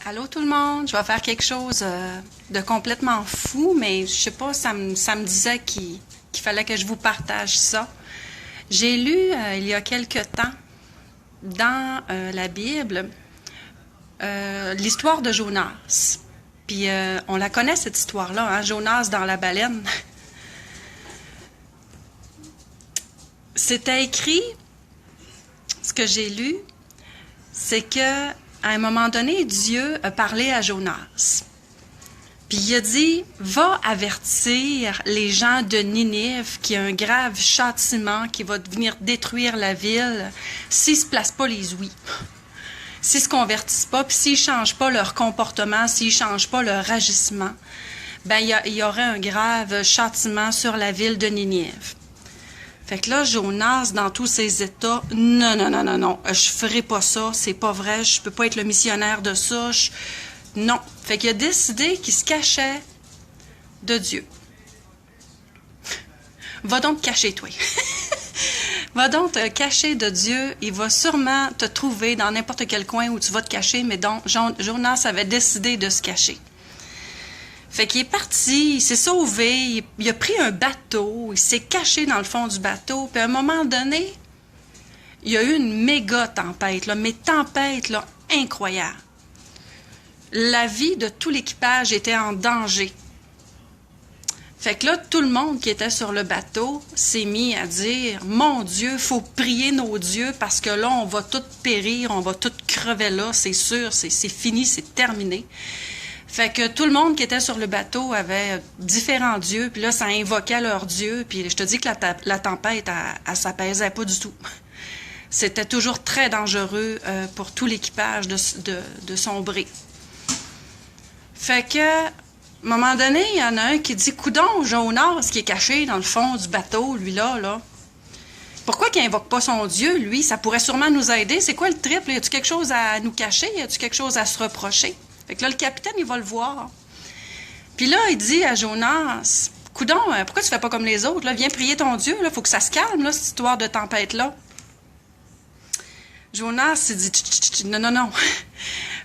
Allô tout le monde, je vais faire quelque chose de complètement fou, mais je sais pas, ça me disait qu'il fallait que je vous partage ça. J'ai lu il y a quelque temps dans la Bible l'histoire de Jonas. Puis on la connaît cette histoire-là, hein, Jonas dans la baleine. C'était écrit, ce que j'ai lu, c'est que à un moment donné, Dieu a parlé à Jonas. Puis il a dit, va avertir les gens de Ninive qu'il y a un grave châtiment qui va venir détruire la ville s'ils ne se placent pas les ouïes, s'ils ne se convertissent pas, puis s'ils ne changent pas leur comportement, s'ils ne changent pas leur agissement, ben il y aurait un grave châtiment sur la ville de Ninive. Fait que là, Jonas, dans tous ses états, non, je ferai pas ça, c'est pas vrai, je peux pas être le missionnaire de ça, non. Fait qu'il a décidé qu'il se cachait de Dieu. Va donc te cacher, toi. Va donc te cacher de Dieu, il va sûrement te trouver dans n'importe quel coin où tu vas te cacher, mais donc Jonas avait décidé de se cacher. Fait qu'il est parti, il s'est sauvé, il a pris un bateau, il s'est caché dans le fond du bateau, puis à un moment donné, il y a eu une méga tempête, là, mais tempête là, incroyable. La vie de tout l'équipage était en danger. Fait que là, tout le monde qui était sur le bateau s'est mis à dire « Mon Dieu, faut prier nos dieux parce que là, on va tous périr, on va tous crever là, c'est sûr, c'est fini, c'est terminé. » Fait que tout le monde qui était sur le bateau avait différents dieux, puis là, ça invoquait leurs dieux, puis je te dis que la tempête, elle s'apaisait pas du tout. C'était toujours très dangereux pour tout l'équipage de sombrer. Fait que, à un moment donné, il y en a un qui dit « Coudon, Jonas, qui est caché dans le fond du bateau, lui-là, pourquoi qu'il invoque pas son Dieu, lui? Ça pourrait sûrement nous aider. C'est quoi le trip? Y a-tu quelque chose à nous cacher? Y a-tu quelque chose à se reprocher? » Fait que là, le capitaine, il va le voir. Puis là, il dit à Jonas, « Coudon, pourquoi tu fais pas comme les autres? Là? Viens prier ton Dieu, il faut que ça se calme, là, cette histoire de tempête-là. » Jonas, il dit, « Non,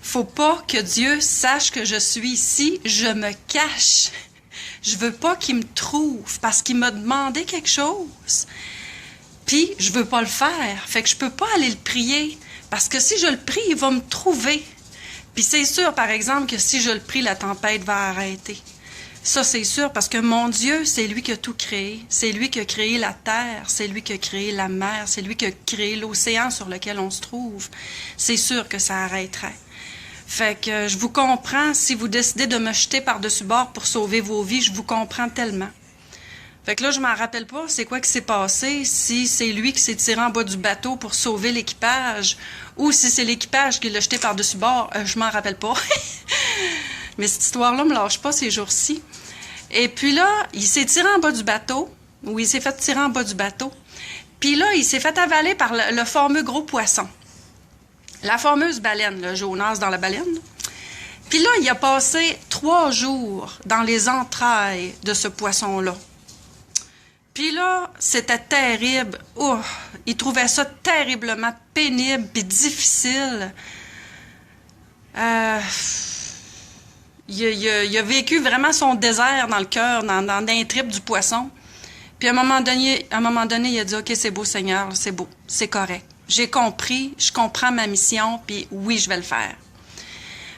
faut pas que Dieu sache que je suis ici, je me cache. Je veux pas qu'il me trouve parce qu'il m'a demandé quelque chose. Puis, je veux pas le faire, fait que je peux pas aller le prier parce que si je le prie, il va me trouver. » Puis c'est sûr, par exemple, que si je le prie, la tempête va arrêter. Ça, c'est sûr, parce que mon Dieu, c'est lui qui a tout créé. C'est lui qui a créé la terre, c'est lui qui a créé la mer, c'est lui qui a créé l'océan sur lequel on se trouve. C'est sûr que ça arrêterait. Fait que je vous comprends, si vous décidez de me jeter par-dessus bord pour sauver vos vies, je vous comprends tellement. Fait que là, je m'en rappelle pas c'est quoi qui s'est passé, si c'est lui qui s'est tiré en bas du bateau pour sauver l'équipage, ou si c'est l'équipage qui l'a jeté par-dessus bord, je m'en rappelle pas. Mais cette histoire-là me lâche pas ces jours-ci. Et puis là, il s'est tiré en bas du bateau, ou il s'est fait tirer en bas du bateau, puis là, il s'est fait avaler par le fameux gros poisson. La fameuse baleine, le Jonas dans la baleine. Puis là, il a passé 3 jours dans les entrailles de ce poisson-là. Puis là, c'était terrible. Oh, il trouvait ça terriblement pénible et difficile. Il a vécu vraiment son désert dans le cœur, dans un trip du poisson. Puis à un moment donné, il a dit « Ok, c'est beau Seigneur, c'est beau, c'est correct. J'ai compris, je comprends ma mission, puis oui, je vais le faire. »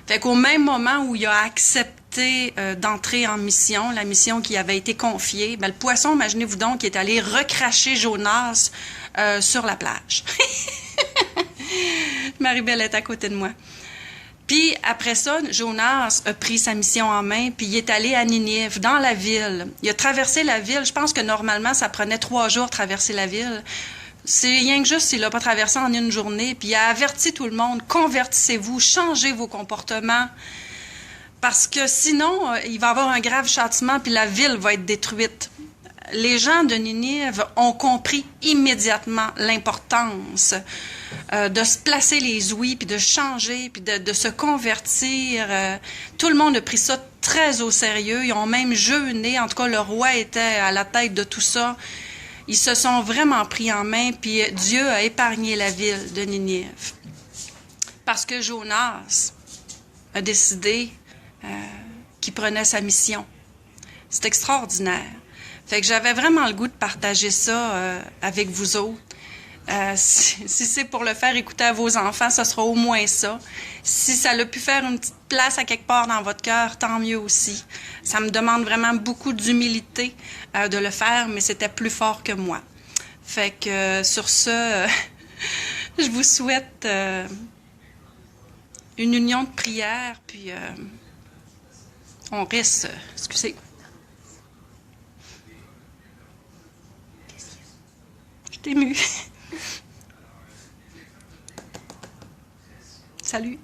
Fait qu'au même moment où il a accepté d'entrer en mission, la mission qui avait été confiée, ben, le poisson, imaginez-vous donc, est allé recracher Jonas sur la plage. Marie-Belle est à côté de moi. Puis après ça, Jonas a pris sa mission en main, puis il est allé à Ninive, dans la ville. Il a traversé la ville. Je pense que normalement, ça prenait 3 jours traverser la ville. C'est rien que juste s'il l'a pas traversé en une journée, puis il a averti tout le monde, convertissez-vous, changez vos comportements, parce que sinon, il va y avoir un grave châtiment, puis la ville va être détruite. Les gens de Ninive ont compris immédiatement l'importance de se placer les ouïes, puis de changer, puis de se convertir. Tout le monde a pris ça très au sérieux. Ils ont même jeûné. En tout cas, le roi était à la tête de tout ça. Ils se sont vraiment pris en main, puis Dieu a épargné la ville de Ninive. Parce que Jonas, a décidé qu'il prenait sa mission. C'est extraordinaire. Fait que j'avais vraiment le goût de partager ça avec vous autres. Si c'est pour le faire écouter à vos enfants, ce sera au moins ça. Si ça a pu faire une petite place à quelque part dans votre cœur, tant mieux aussi. Ça me demande vraiment beaucoup d'humilité de le faire, mais c'était plus fort que moi. Fait que sur ce, je vous souhaite une union de prière, puis on reste, excusez. Je t'ai émue. Salut.